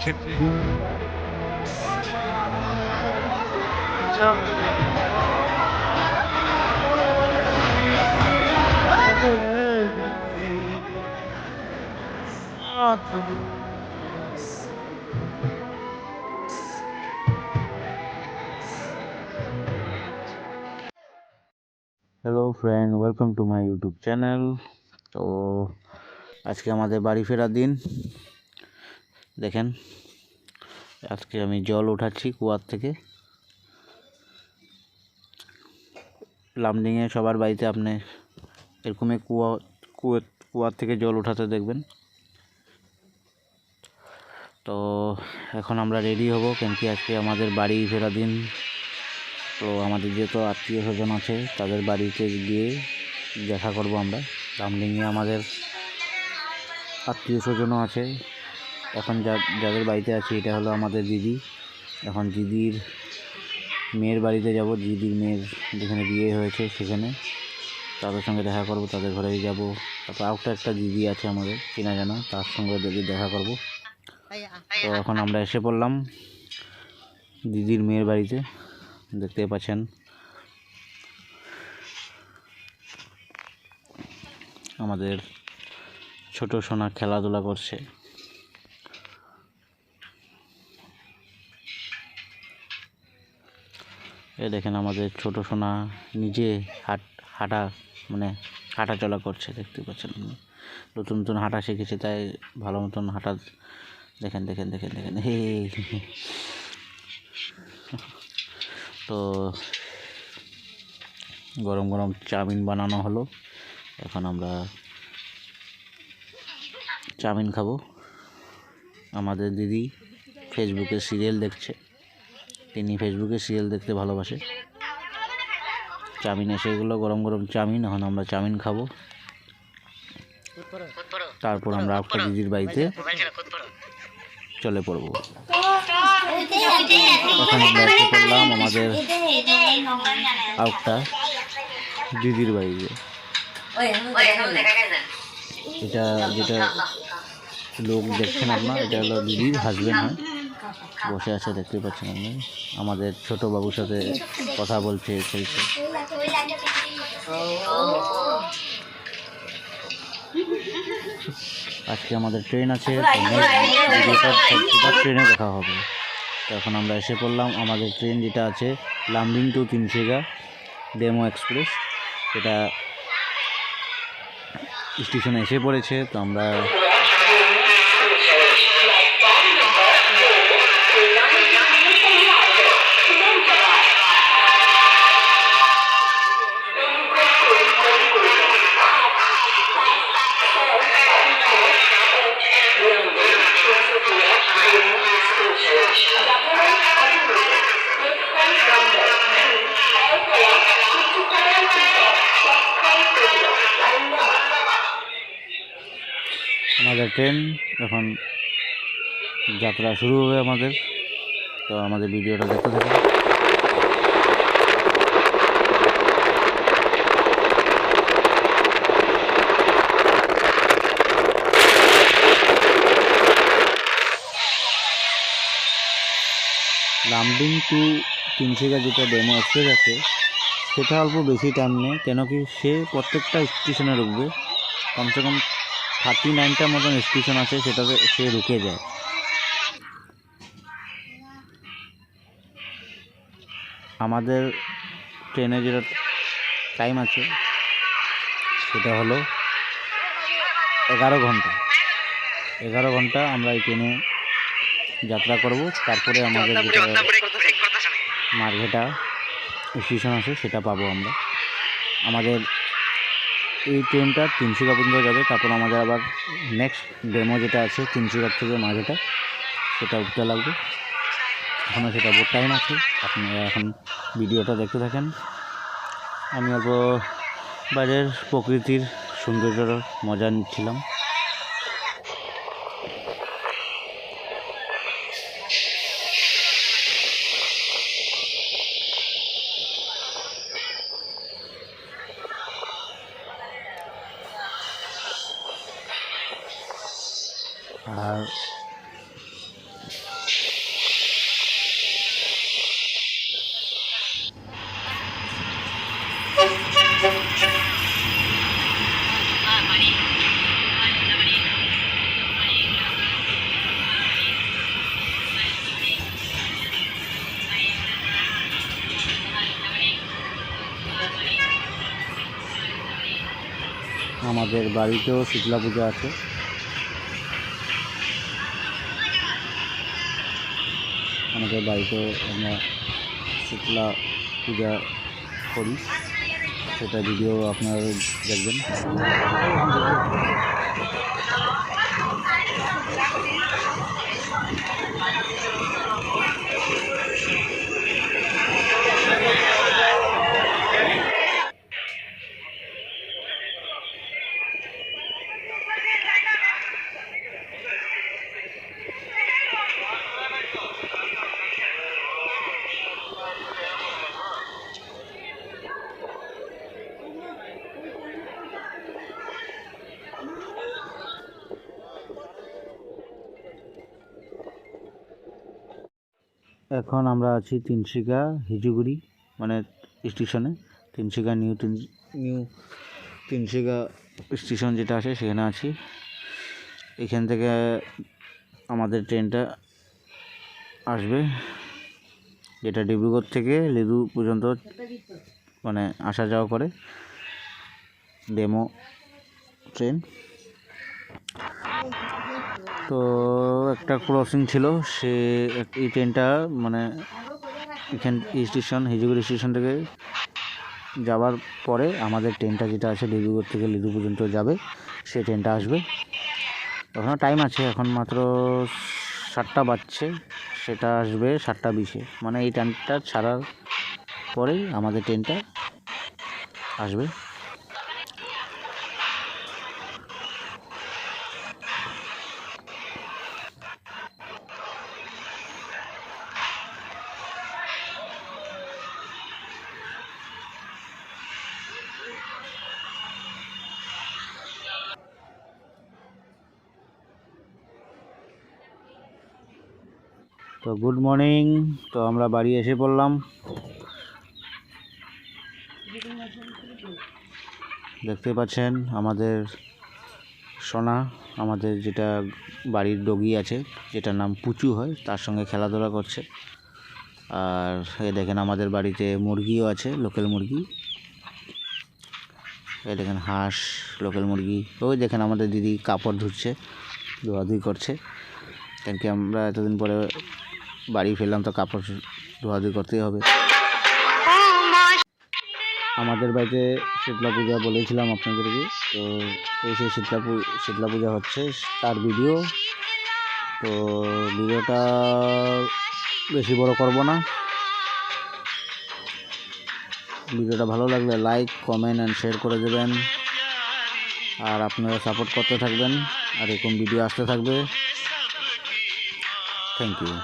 Hello friend, welcome to my YouTube channel. তো আজকে আমাদের বাড়ি ফেরার দিন। দেখেন, আজকে আমি জল উঠাচ্ছি কুয়ার থেকে। লামডিংয়ে সবার বাড়িতে আপনি এরকমই কুয়ার থেকে জল উঠাতে দেখবেন। তো এখন আমরা রেডি হব, কেন কি আজকে আমাদের বাড়ি ফেরার দিন। তো আমাদের যেহেতু আত্মীয় স্বজন আছে, তাদের বাড়িতে গিয়ে দেখা করব আমরা। লামডিংয়ে আমাদের আত্মীয় স্বজনও আছে। এখন যাদের বাড়িতে আছি, এটা হলো আমাদের দিদি। এখন দিদির মেয়ের বাড়িতে যাব, দিদির মেয়ের যেখানে বিয়ে হয়েছে সেখানে তাদের সঙ্গে দেখা করব, তাদের ঘরেই যাব। তারপর আরেকটা একটা দিদি আছে আমাদের চেনা জানা, তার সঙ্গে দিদি দেখা করব। তো এখন আমরা এসে পড়লাম দিদির মেয়ের বাড়িতে। দেখতে পাচ্ছেন আমাদের ছোট সোনা খেলাধুলা করছে। এ দেখেন আমাদের ছোট সোনা নিজে হাঁটা চলা করছে, দেখতে পাচ্ছেন। নতুন নতুন হাঁটা শিখেছে, তাই ভালো মতন হাঁটা। দেখেন দেখেন দেখেন দেখেন হে। তো গরম গরম চাউমিন বানানো হলো, এখন আমরা চাউমিন খাবো। আমাদের দিদি ফেসবুকে সিরিয়াল দেখছে, তিনি ফেসবুকে সিরিয়াল দেখতে ভালোবাসে। চাউমিন এসে গেলো, গরম গরম চাউমিন। এখন আমরা চাউমিন খাবো, তারপর আমরা একটা দিদির বাড়িতে চলে পড়বো। এখন আমরা এসে পড়লাম আমাদের একটা দিদির বাড়িতে। এটা যেটা লোক দেখছেন আপনার, এটা হলো দিদির হাজবেন্ড হয়, বসে আছে, দেখতে পাচ্ছেন আপনি। আমাদের ছোট বাবুর সাথে কথা বলছে, খেলছে। আজকে আমাদের ট্রেন আছে, ট্রেনে দেখা হবে। তো এখন আমরা এসে পড়লাম আমাদের ট্রেন যেটা আছে লামডিং টু তিনশিকা ডেমো এক্সপ্রেস, সেটা স্টেশনে এসে পড়েছে। তো আমরা আমাদের ট্রেন এখন যাত্রা শুরু হবে আমাদের। তো আমাদের ভিডিওটা দেখতে থাকুন। লামডিং টু তিনশিকা যেটা ডেমো এক্সপ্রেস আছে, সেটা অল্প বেশি টাইম নেই, কেন কি সে প্রত্যেকটা স্টেশনে রুকবে। কমসে কম 39টা মতন স্টেশন আছে, সেটাতে সে রুকে যায়। আমাদের ট্রেনে যেটা টাইম আছে সেটা হলো 11 ঘন্টা। 11 ঘন্টা আমরা এই ট্রেনে যাত্রা করব। তারপরে আমাদের যেটা মার্ঘেটা স্টেশন আছে সেটা পাবো আমরা। আমাদের এই ট্রেনটা তিনশিকা পর্যন্ত যাবে, তারপর আমাদের আবার নেক্সট ডেমো যেটা আছে তিনশিকার থেকে মার্ঘেটা, সেটা উঠতে লাগবে। এখনও সেটা বহুত টাইম আছে, আপনারা এখন ভিডিওটা দেখতে থাকেন। আমি অল্প বাইরের প্রকৃতির সৌন্দর্যের মজা নিচ্ছিলাম। আর আমাদের বাড়িতেও শীতলা পূজা আছে। আমাদের বাড়িতেও আমরা শীতলা পূজা করি, সেটা ভিডিও আপনারা দেখবেন। এখন আমরা আছি তিনশিকা হিজুগুড়ি মানে স্টেশনে, তিনশিকা নিউ তিনশিকা স্টেশন যেটা আছে সেখানে আছি। এখান থেকে আমাদের ট্রেনটা আসবে, যেটা ডিব্রুগড় থেকে লিদু পর্যন্ত মানে আসা যাওয়া করে, ডেমো ট্রেন। তো একটা ক্রসিং ছিল, সে এই ট্রেনটা মানে এখান স্টেশন হিজুগুড়ি স্টেশন থেকে যাওয়ার পরে আমাদের ট্রেনটা যেটা আছে ডিব্রুগড় থেকে লিদু পর্যন্ত যাবে, সেই ট্রেনটা আসবে। এখনও টাইম আছে, এখন মাত্র 7টা বাজছে, সেটা আসবে 7টা 20-এ, মানে এই ট্রেনটা ছাড়ার পরেই আমাদের ট্রেনটা আসবে। তো গুড মর্নিং, তো আমরা বাড়ি এসে পড়লাম। দেখতে পাচ্ছেন আমাদের সোনা, আমাদের যেটা বাড়ির ডগি আছে, যেটার নাম পুচু হয়, তার সঙ্গে খেলাধুলা করছে। আর এই দেখেন আমাদের বাড়িতে মুরগিও আছে, লোকাল মুরগি। এই দেখেন হাঁস, লোকাল মুরগি। ওই দেখেন আমাদের দিদি কাপড় ধুচ্ছে, ধোয়াধুয়ি করছে, কেন কি আমরা এতদিন পরে বাড়ি ফেললাম, তো কাপড় ধোয়াধুয়ি করতেই হবে। আমাদের বাড়িতে শীতলা পূজা বলেছিলাম আপনাদেরকে, তো এই সেই শীতলা পূজা হচ্ছে, তার ভিডিও। তো ভিডিওটা বেশি বড় করব না। ভিডিওটা ভালো লাগলে লাইক, কমেন্ট অ্যান্ড শেয়ার করে দেবেন। আর আপনারা সাপোর্ট করতে থাকবেন, আর এরকম ভিডিও আসতে থাকবে। Thank you.